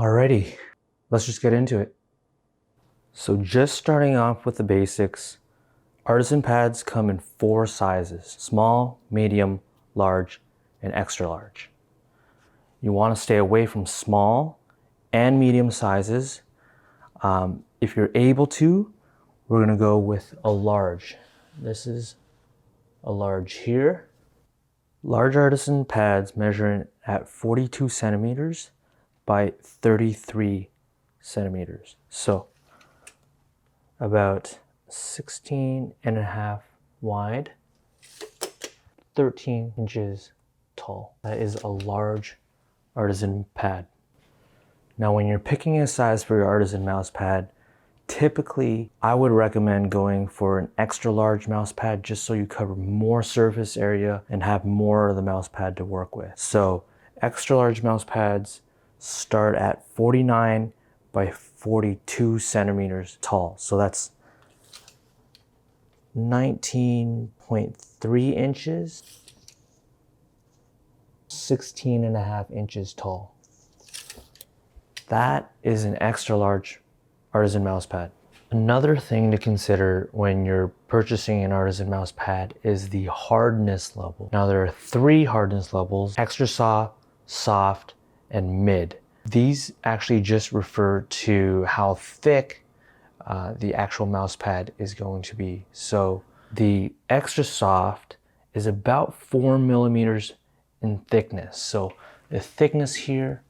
Alrighty, let's just get into it. So just starting off with the basics, Artisan pads come in 4 sizes: small, medium, large, and extra large. You want to stay away from small and medium sizes. If you're able to, we're going to go with a large. This is a large here. Large Artisan pads measure at 42 centimeters by 33 centimeters. So about 16.5 wide, 13 inches tall. That is a large Artisan pad. Now when you're picking a size for your Artisan mouse pad, typically I would recommend going for an extra large mouse pad just so you cover more surface area and have more of the mouse pad to work with. So extra large mouse pads start at 49 by 42 centimeters tall. So that's 19.3 inches, 16.5 inches tall. That is an extra large Artisan mouse pad. Another thing to consider when you're purchasing an Artisan mouse pad is the hardness level. Now there are 3 hardness levels: extra soft, soft, and mid. These actually just refer to how thick the actual mouse pad is going to be. So the extra soft is about 4 millimeters in thickness. So the thickness here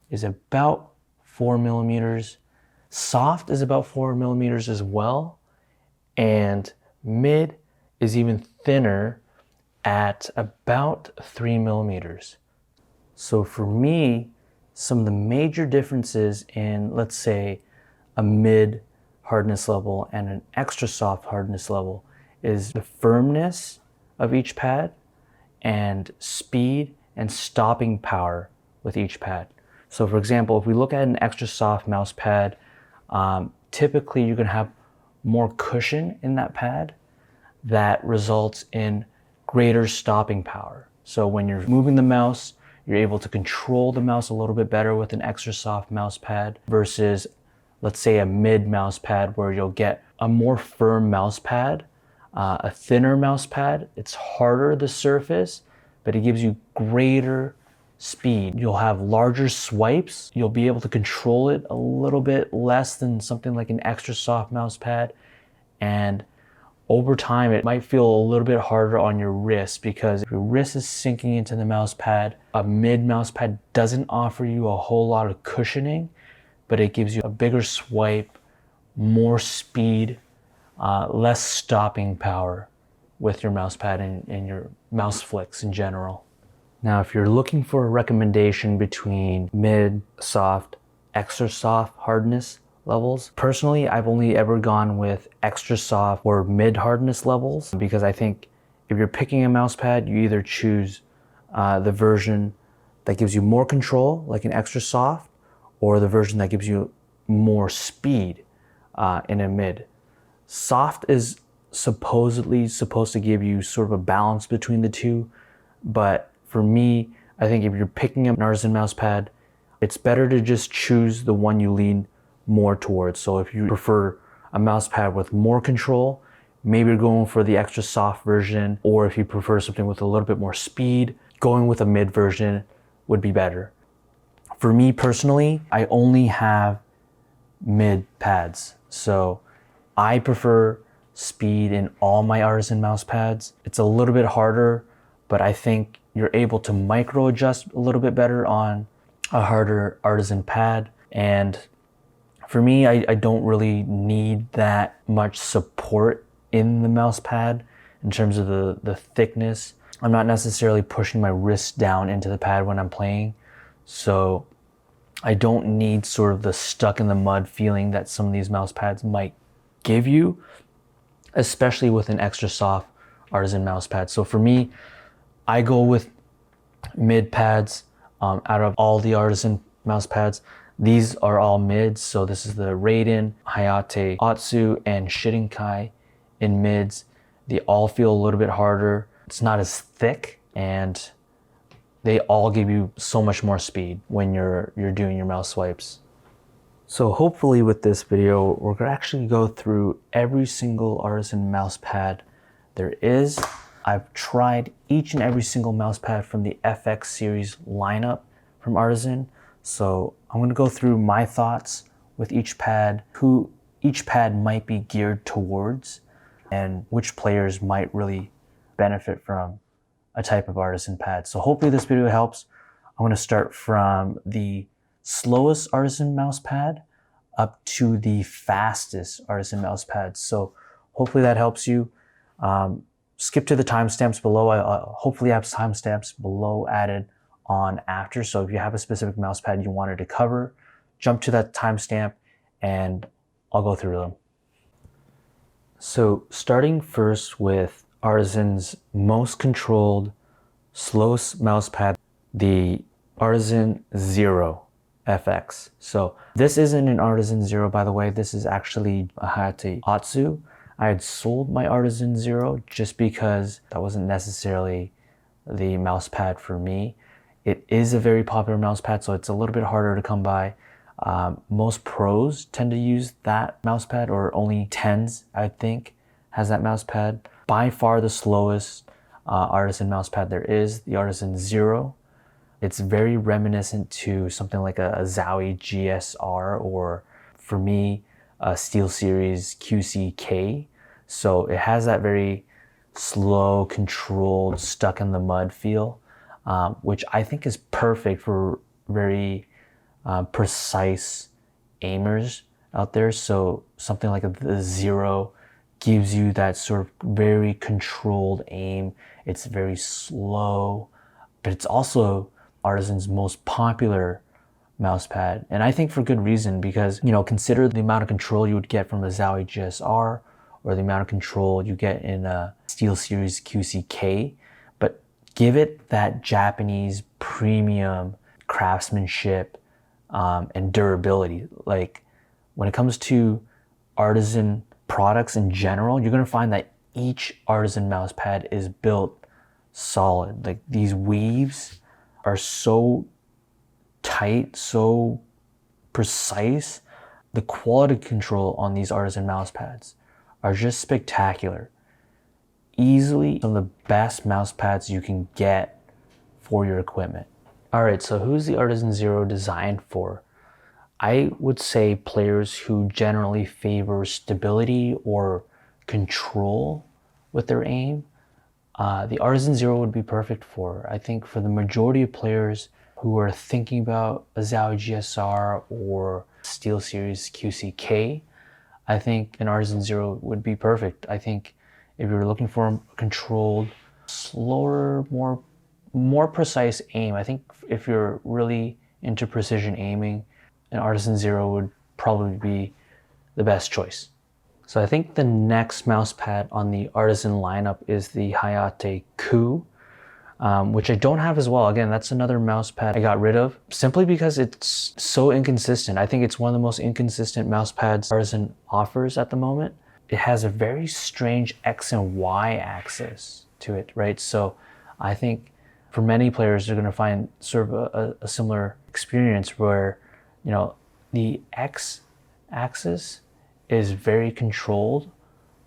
is about 4 millimeters. Soft is about 4 millimeters as well. And mid is even thinner at about 3 millimeters. So for me, some of the major differences in, let's say, a mid hardness level and an extra soft hardness level is the firmness of each pad and speed and stopping power with each pad. So for example, if we look at an extra soft mouse pad, typically you're going to have more cushion in that pad that results in greater stopping power. So when you're moving the mouse, you're able to control the mouse a little bit better with an extra soft mouse pad versus, let's say, a mid mouse pad where you'll get a more firm mouse pad, a thinner mouse pad. It's harder, the surface, but it gives you greater speed. You'll have larger swipes. You'll be able to control it a little bit less than something like an extra soft mouse pad. And over time, it might feel a little bit harder on your wrist because if your wrist is sinking into the mouse pad, a mid mouse pad doesn't offer you a whole lot of cushioning, but it gives you a bigger swipe, more speed, less stopping power with your mouse pad and your mouse flicks in general. Now, if you're looking for a recommendation between mid, soft, extra soft hardness levels, personally, I've only ever gone with extra soft or mid hardness levels because I think if you're picking a mouse pad, you either choose the version that gives you more control, like an extra soft, or the version that gives you more speed in a mid. Soft is supposedly supposed to give you sort of a balance between the two, but for me, I think if you're picking up an Artisan mouse pad, it's better to just choose the one you lean more towards. So if you prefer a mouse pad with more control, maybe you're going for the extra soft version, or if you prefer something with a little bit more speed, going with a mid version would be better. For me personally, I only have mid pads, so I prefer speed in all my Artisan mouse pads. It's a little bit harder, but I think you're able to micro adjust a little bit better on a harder Artisan pad. And for me, I don't really need that much support in the mouse pad in terms of the thickness. I'm not necessarily pushing my wrist down into the pad when I'm playing, so I don't need sort of the stuck in the mud feeling that some of these mouse pads might give you, especially with an extra soft Artisan mouse pad. So for me, I go with mid pads. Out of all the Artisan mouse pads, these are all mids. So this is the Raiden, Hayate, Otsu, and Shidenkai in mids. They all feel a little bit harder. It's not as thick, and they all give you so much more speed when you're doing your mouse swipes. So hopefully with this video, we're gonna actually go through every single Artisan mouse pad there is. I've tried each and every single mouse pad from the FX series lineup from Artisan. So I'm gonna go through my thoughts with each pad, who each pad might be geared towards, and which players might really benefit from a type of Artisan pad. So hopefully this video helps. I'm gonna start from the slowest Artisan mouse pad up to the fastest Artisan mouse pad. So hopefully that helps you. Skip to the timestamps below. I hopefully have timestamps below added on after. So if you have a specific mouse pad you wanted to cover, jump to that timestamp and I'll go through them. So starting first with Artisan's most controlled, slowest mouse pad, the ARTISAN ZERO FX. So this isn't an ARTISAN ZERO, by the way. This is actually a Hayate OTSU. I had sold my ARTISAN ZERO just because that wasn't necessarily the mouse pad for me. It is a very popular mouse pad, so it's a little bit harder to come by. Most pros tend to use that mouse pad, or only 10s, I think, has that mouse pad. By far the slowest Artisan mouse pad there is, the ARTISAN ZERO. It's very reminiscent to something like a Zowie GSR, or for me, a SteelSeries QCK. So it has that very slow, controlled, stuck in the mud feel, which I think is perfect for very precise aimers out there. So something like the Zero gives you that sort of very controlled aim. It's very slow, but it's also Artisan's most popular mouse pad, and I think for good reason, because, you know, consider the amount of control you would get from a Zowie GSR, or the amount of control you get in a SteelSeries QCK, but give it that Japanese premium craftsmanship and durability. Like, when it comes to Artisan products in general, you're gonna find that each Artisan mouse pad is built solid. Like, these weaves are so tight, so precise. The quality control on these Artisan mouse pads are just spectacular. Easily some of the best mouse pads you can get for your equipment. All right, so who's the ARTISAN ZERO designed for? I would say players who generally favor stability or control with their aim. The ARTISAN ZERO would be perfect for. I think for the majority of players who are thinking about a Zowie GSR or SteelSeries QCK, I think an ARTISAN ZERO would be perfect. I think if you're looking for a controlled, slower, more precise aim, I think if you're really into precision aiming, an ARTISAN ZERO would probably be the best choice. So I think the next mouse pad on the Artisan lineup is the Hayate KOU, which I don't have as well. Again, that's another mouse pad I got rid of simply because it's so inconsistent. I think it's one of the most inconsistent mouse pads Artisan offers at the moment. It has a very strange X and Y axis to it, right? So I think for many players, they're gonna find sort of a similar experience where, you know, the X axis is very controlled.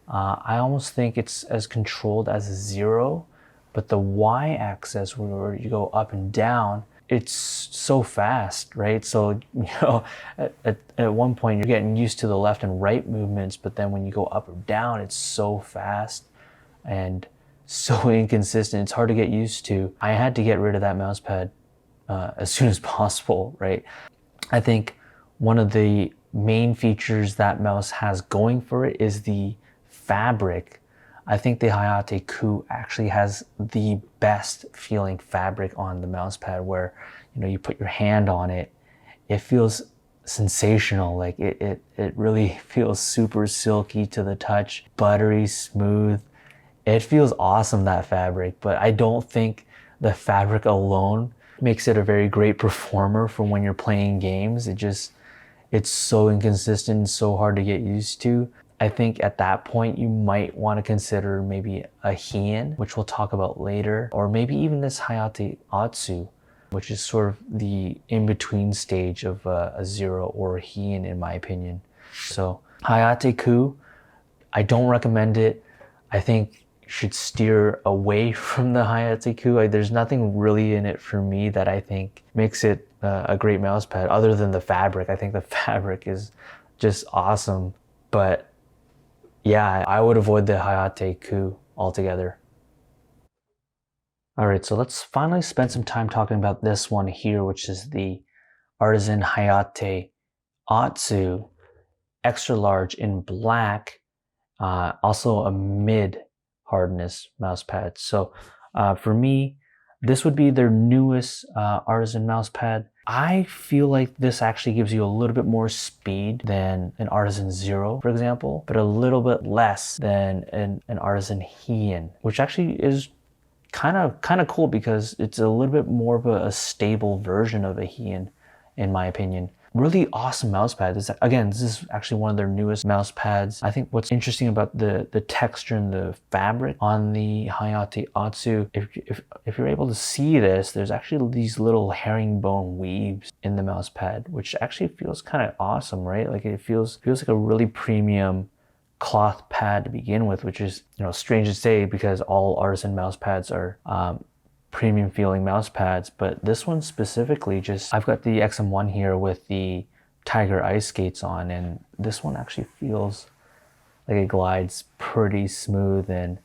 I almost think it's as controlled as a Zero, but the Y-axis, where you go up and down, it's so fast, right? So, you know, at one point you're getting used to the left and right movements, but then when you go up or down, it's so fast and so inconsistent. It's hard to get used to. I had to get rid of that mouse pad as soon as possible, right? I think one of the main features that mouse has going for it is the fabric. I think the Hayate KOU actually has the best feeling fabric on the mouse pad, where, you know, you put your hand on it, it feels sensational. Like it really feels super silky to the touch, buttery smooth. It feels awesome, that fabric, but I don't think the fabric alone makes it a very great performer for when you're playing games. It's so inconsistent, so hard to get used to. I think at that point you might want to consider maybe a Hien, which we'll talk about later, or maybe even this Hayate Otsu, which is sort of the in-between stage of a Zero or a Hien in my opinion. So Hayate Ku, I don't recommend it. I think you should steer away from the Hayate Ku. There's nothing really in it for me that I think makes it a great mouse pad other than the fabric. I think the fabric is just awesome. But yeah, I would avoid the Hayate Ku altogether. All right, so let's finally spend some time talking about this one here, which is the ARTISAN Hayate Otsu extra large in black, also a mid hardness mouse pad. So for me, this would be their newest ARTISAN mouse pad. I feel like this actually gives you a little bit more speed than an ARTISAN Zero, for example, but a little bit less than an ARTISAN Hien, which actually is kind of cool because it's a little bit more of a stable version of a Hien, in my opinion. Really awesome mouse pad. This is actually one of their newest mouse pads. I think what's interesting about the texture and the fabric on the Hayate Otsu, if you're able to see this, there's actually these little herringbone weaves in the mouse pad, which actually feels kind of awesome, right? Like it feels like a really premium cloth pad to begin with, which is, you know, strange to say because all ARTISAN mouse pads are premium feeling mouse pads, but this one specifically, just I've got the XM1 here with the Tiger ice skates on, and this one actually feels like it glides pretty smooth, and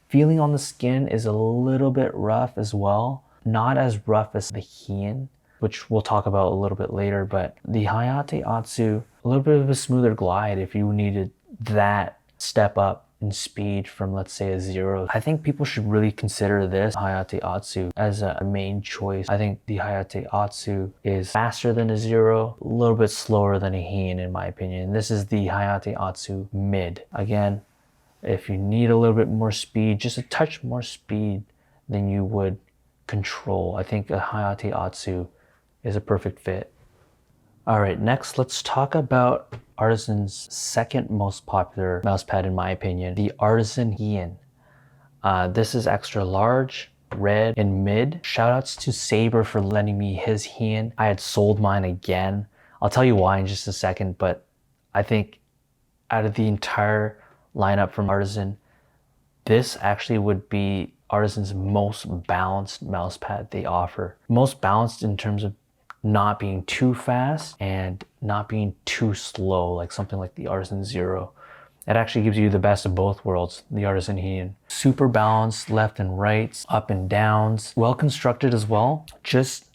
feeling on the skin is a little bit rough as well. Not as rough as the Hien, which we'll talk about a little bit later, but the Hayate Otsu, a little bit of a smoother glide if you needed that step up in speed from, let's say, a Zero. I think people should really consider this Hayate Otsu as a main choice. I think the Hayate Otsu is faster than a Zero, a little bit slower than a Hien in my opinion. This is the Hayate Otsu mid. Again, if you need a little bit more speed, just a touch more speed than you would control, I think a Hayate Otsu is a perfect fit. All right, next let's talk about ARTISAN's second most popular mouse pad in my opinion, the ARTISAN Hien. This is extra large, red, and mid. Shoutouts to Saber for lending me his Hien. I had sold mine again. I'll tell you why in just a second, but I think out of the entire lineup from ARTISAN, this actually would be ARTISAN's most balanced mouse pad they offer. Most balanced in terms of not being too fast and not being too slow, like something like the ARTISAN Zero. It actually gives you the best of both worlds, the ARTISAN Hien. Super balanced, left and rights, up and downs, well constructed as well. Just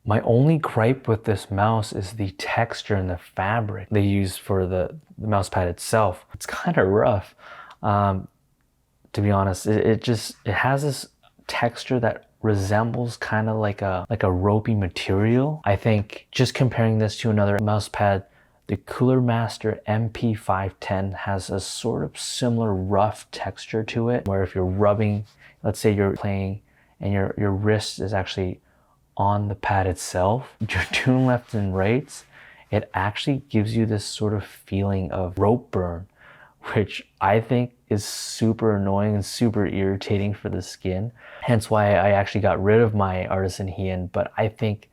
my only gripe with this mouse is the texture and the fabric they use for the mouse pad itself. It's kind of rough, to be honest. It has this texture that resembles kind of like a ropey material. I think just comparing this to another mouse pad, the Cooler Master MP510 has a sort of similar rough texture to it, where if you're rubbing, let's say you're playing and your wrist is actually on the pad itself, you're doing left and rights, it actually gives you this sort of feeling of rope burn, which I think is super annoying and super irritating for the skin. Hence why I actually got rid of my ARTISAN Hien. But I think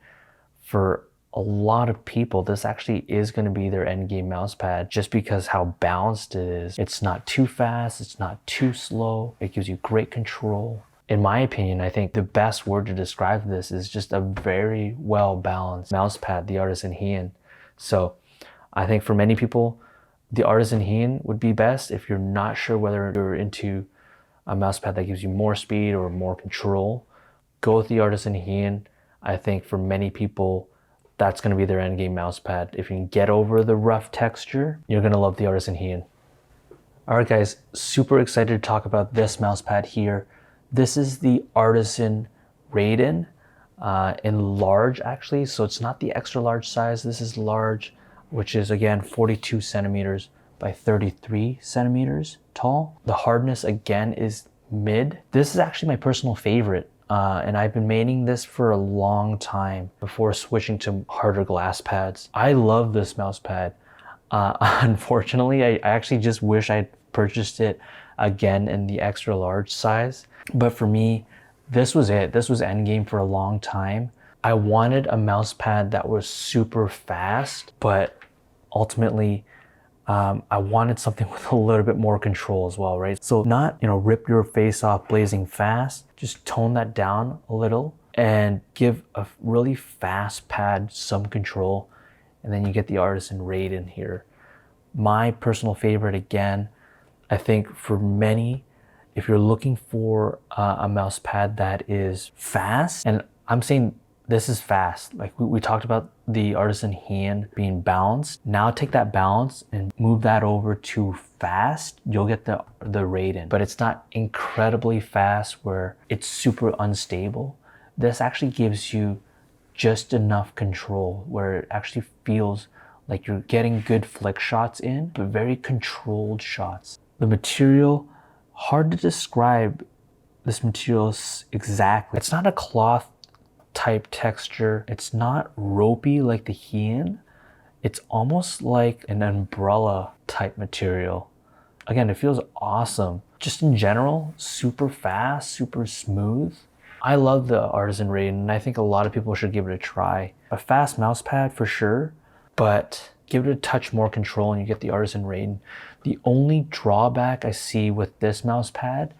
for a lot of people, this actually is going to be their endgame mouse pad just because how balanced it is. It's not too fast, it's not too slow, it gives you great control. In my opinion, I think the best word to describe this is just a very well balanced mouse pad, the ARTISAN Hien. So I think for many people, the ARTISAN Hien would be best if you're not sure whether you're into a mouse pad that gives you more speed or more control. Go with the ARTISAN Hien. I think for many people, that's going to be their endgame mouse pad. If you can get over the rough texture, you're going to love the ARTISAN Hien. All right, guys, super excited to talk about this mouse pad here. This is the ARTISAN Raiden in large, actually. So it's not the extra large size. This is large, which is again 42 centimeters by 33 centimeters tall. The hardness again is mid. This is actually my personal favorite, and I've been maining this for a long time before switching to harder glass pads. I love this mouse pad. Unfortunately, I actually just wish I'd purchased it again in the extra large size. But for me, this was it. This was endgame for a long time. I wanted a mouse pad that was super fast, but ultimately, I wanted something with a little bit more control as well, right? So not, rip your face off blazing fast, just tone that down a little and give a really fast pad some control. And then you get the Artisan Raiden here. My personal favorite, again, I think for many, if you're looking for a mouse pad that is fast, and I'm saying this is fast. Like we talked about the Artisan Hien being balanced. Now take that balance and move that over to fast. You'll get the Raiden, but it's not incredibly fast where it's super unstable. This actually gives you just enough control where it actually feels like you're getting good flick shots in, but very controlled shots. The material, hard to describe this material exactly. It's not a cloth type texture. It's not ropey like the Hien. It's almost like an umbrella type material. Again, it feels awesome. Just in general, super fast, super smooth. I love the Artisan Raiden, and I think a lot of people should give it a try. A fast mouse pad for sure, but give it a touch more control and you get the Artisan Raiden. The only drawback I see with this mouse pad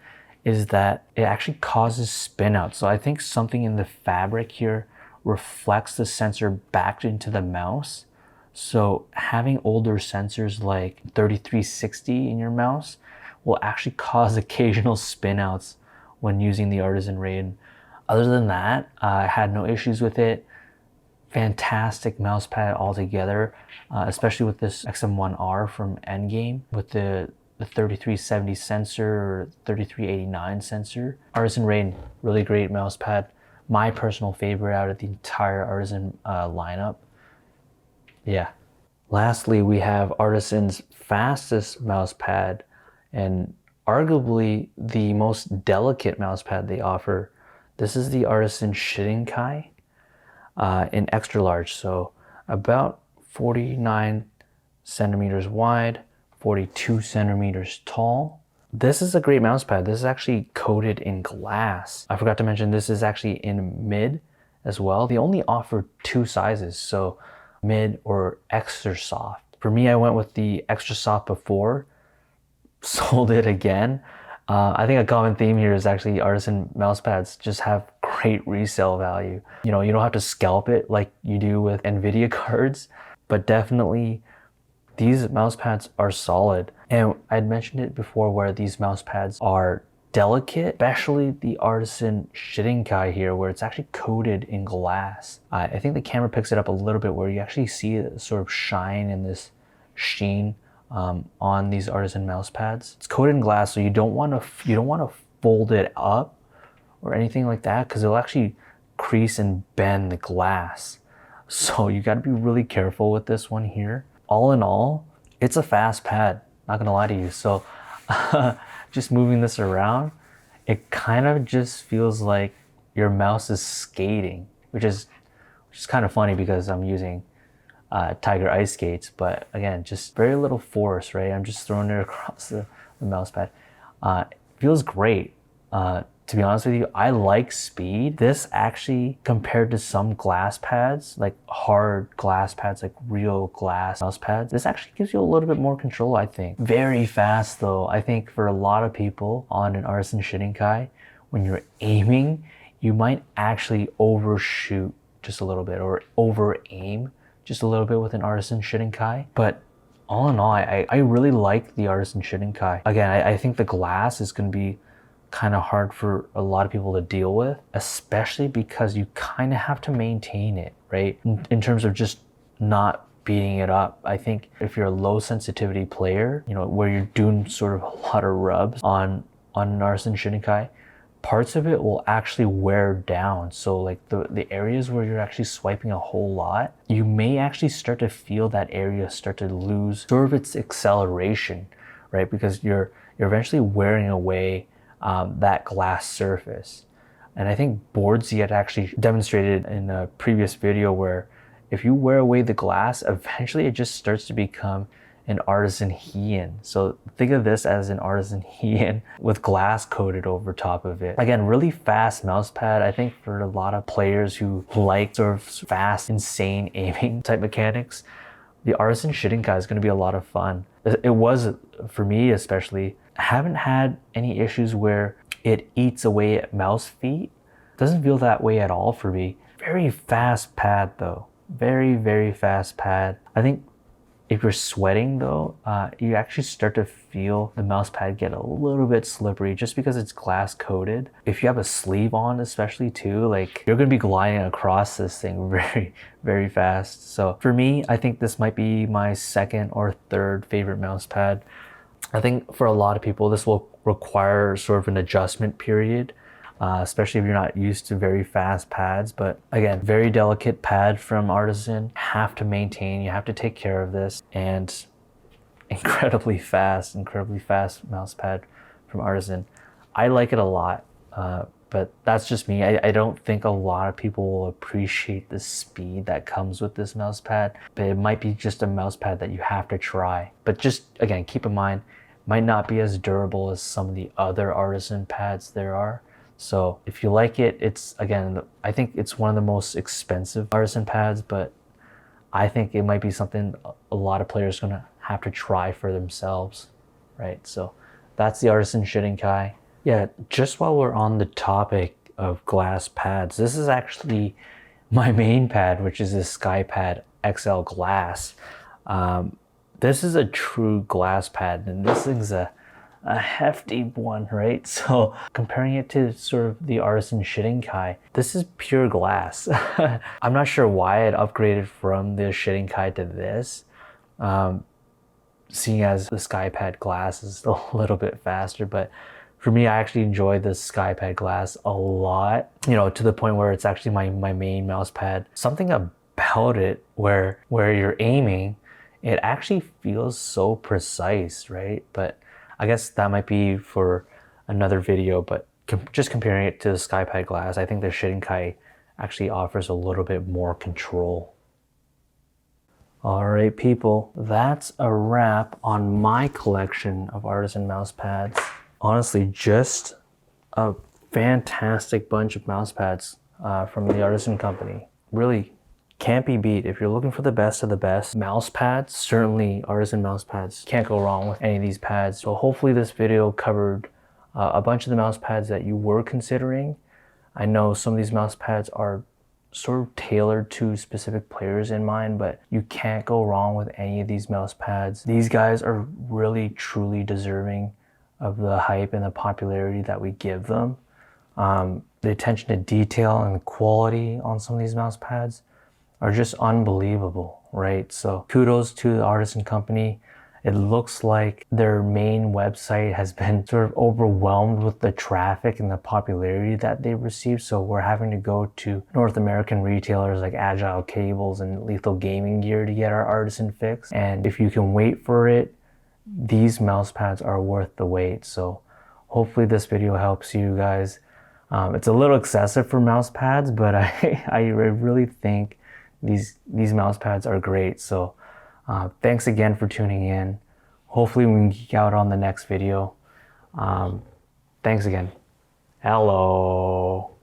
is that it actually causes spin out. So I think something in the fabric here reflects the sensor back into the mouse. So having older sensors like 3360 in your mouse will actually cause occasional spin outs when using the Artisan Raiden. Other than that, I had no issues with it. Fantastic mouse pad altogether, especially with this XM1R from Endgame with the 3370 sensor or 3389 sensor. Artisan Raiden, really great mouse pad. My personal favorite out of the entire Artisan lineup. Yeah. Lastly, we have Artisan's fastest mouse pad and arguably the most delicate mouse pad they offer. This is the Artisan Shidenkai in extra large, so about 49 centimeters wide, 42 centimeters tall. This is a great mouse pad. This is actually coated in glass. I forgot to mention this is actually in mid as well. They only offer two sizes, so mid or extra soft. For me, I went with the extra soft before, sold it again. I think a common theme here is actually Artisan mouse pads just have great resale value. You don't have to scalp it like you do with NVIDIA cards, but definitely these mouse pads are solid. And I'd mentioned it before where these mouse pads are delicate, especially the Artisan Shidenkai here where it's actually coated in glass. I think the camera picks it up a little bit where you actually see it sort of shine in this sheen on these Artisan mouse pads. It's coated in glass, so you don't want to fold it up or anything like that because it'll actually crease and bend the glass. So you got to be really careful with this one here. All in all, it's a fast pad, not gonna lie to you. So just moving this around, it kind of just feels like your mouse is skating, which is kind of funny because I'm using Tiger ice skates, but again, just very little force, right? I'm just throwing it across the mouse pad. It feels great. To be honest with you, I like speed. This actually, compared to some glass pads, like hard glass pads, like real glass mouse pads, this actually gives you a little bit more control, I think. Very fast though. I think for a lot of people on an Artisan Shidenkai, when you're aiming, you might actually overshoot just a little bit or over aim just a little bit with an Artisan Shidenkai. But all in all, I really like the Artisan Shidenkai. Again, I think the glass is gonna be kind of hard for a lot of people to deal with, especially because you kind of have to maintain it, right? In terms of just not beating it up. I think if you're a low sensitivity player, where you're doing sort of a lot of rubs on an Artisan Shidenkai, parts of it will actually wear down. So like the areas where you're actually swiping a whole lot, you may actually start to feel that area start to lose sort of its acceleration, right? Because you're eventually wearing away that glass surface. And I think Boardsy had actually demonstrated in a previous video where if you wear away the glass, eventually it just starts to become an ARTISAN HIEN. So think of this as an ARTISAN HIEN with glass coated over top of it. Again, really fast mouse pad. I think for a lot of players who like sort of fast, insane aiming type mechanics, the ARTISAN Shidenkai is going to be a lot of fun. It was for me especially. I haven't had any issues where it eats away at mouse feet. Doesn't feel that way at all for me. Very fast pad though. Very fast pad. I think if you're sweating though, you actually start to feel the mouse pad get a little bit slippery just because it's glass coated. If you have a sleeve on especially too, like you're gonna be gliding across this thing very fast. So for me, I think this might be my second or third favorite mouse pad. I think for a lot of people, this will require sort of an adjustment period, especially if you're not used to very fast pads. But again, very delicate pad from ARTISAN. Have to maintain, you have to take care of this, and incredibly fast mouse pad from ARTISAN. I like it a lot, but that's just me. I don't think a lot of people will appreciate the speed that comes with this mouse pad, but it might be just a mouse pad that you have to try. But just again, keep in mind, it might not be as durable as some of the other ARTISAN pads there are. So if you like it, it's, again, I think it's one of the most expensive ARTISAN pads, but I think it might be something a lot of players are gonna have to try for themselves, right? So that's the ARTISAN Shidenkai. Yeah, just while we're on the topic of glass pads, this is actually my main pad, which is this SkyPad XL glass. This is a true glass pad, and this thing's a hefty one, right? So comparing it to sort of the ARTISAN Shidenkai, this is pure glass. I'm not sure why it upgraded from the Shidenkai to this, seeing as the SkyPad glass is a little bit faster. But for me, I actually enjoy this SkyPad glass a lot, you know, to the point where it's actually my main mouse pad. Something about it where you're aiming, it actually feels so precise, right? But I guess that might be for another video, but just comparing it to the SkyPad glass, I think the Shidenkai actually offers a little bit more control. All right, people, that's a wrap on my collection of ARTISAN mouse pads. Honestly, just a fantastic bunch of mouse pads from the ARTISAN company. Really can't be beat. If you're looking for the best of the best mouse pads, certainly ARTISAN mouse pads. Can't go wrong with any of these pads. So hopefully this video covered a bunch of the mouse pads that you were considering. I know some of these mouse pads are sort of tailored to specific players in mind, but you can't go wrong with any of these mouse pads. These guys are really truly deserving of the hype and the popularity that we give them. The attention to detail and the quality on some of these mouse pads are just unbelievable, right? So kudos to the ARTISAN company. It looks like their main website has been sort of overwhelmed with the traffic and the popularity that they've received. So we're having to go to North American retailers like Agile Cables and Lethal Gaming Gear to get our ARTISAN fix. And if you can wait for it, these mouse pads are worth the wait. So hopefully this video helps you guys. It's a little excessive for mouse pads, but I really think these mouse pads are great. So thanks again for tuning in. Hopefully we can geek out on the next video. Thanks again. Hello.